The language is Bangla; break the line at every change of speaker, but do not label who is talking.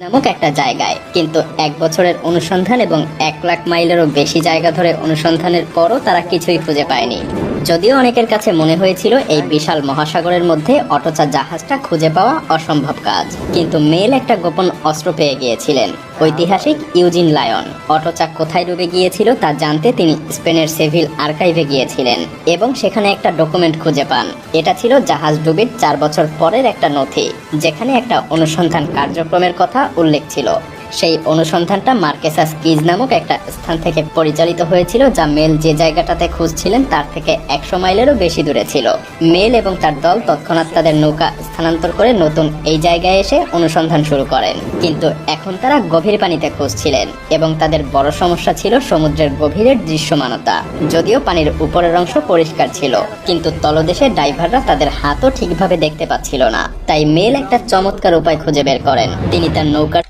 নামক একটা জায়গায়। কিন্তু 1 বছরের অনুসন্ধান এবং 1 লাখ মাইলেরও বেশি জায়গা ধরে অনুসন্ধানের পরও তারা কিছুই খুঁজে পায়নি। যদিও অনেকের কাছে মনে হয়েছিল এই বিশাল মহাসাগরের মধ্যে অটোচা জাহাজটা খুঁজে পাওয়া অসম্ভব কাজ, কিন্তু মেল একটা গোপন অস্ত্র পেয়ে গিয়েছিলেন। ঐতিহাসিক ইউজিন লায়ন অটোচা কোথায় ডুবে গিয়েছিল তা জানতে তিনি স্পেনের সেভিল আর্কাইভে গিয়েছিলেন এবং সেখানে একটা ডকুমেন্ট খুঁজে পান। এটা ছিল জাহাজ ডুবির 4 বছর পরের একটা নথি, যেখানে একটা অনুসন্ধান কার্যক্রমের কথা উল্লেখ ছিল। সেই অনুসন্ধানটা মার্কেসাস কিজ নামক একটা স্থান থেকে পরিচালিত হয়েছিল, যা মেল যে জায়গাটাতে খুঁজছিলেন তার থেকে 100 মাইলেরও বেশি দূরে ছিল। মেল এবং তার দল তৎক্ষণাৎ তাদের নৌকা স্থানান্তর করে নতুন এই জায়গায় এসে অনুসন্ধান শুরু করেন। কিন্তু এখন তারা গভীর পানিতে খুঁজছিলেন এবং তাদের বড় সমস্যা ছিল সমুদ্রের গভীরের দৃশ্যমানতা। যদিও পানির উপরের অংশ পরিষ্কার ছিল, কিন্তু তলদেশে ডাইভাররা তাদের হাতও ঠিকভাবে দেখতে পাচ্ছিল না। তাই মেল একটা চমৎকার উপায় খুঁজে বের করেন। তিনি তার নৌকার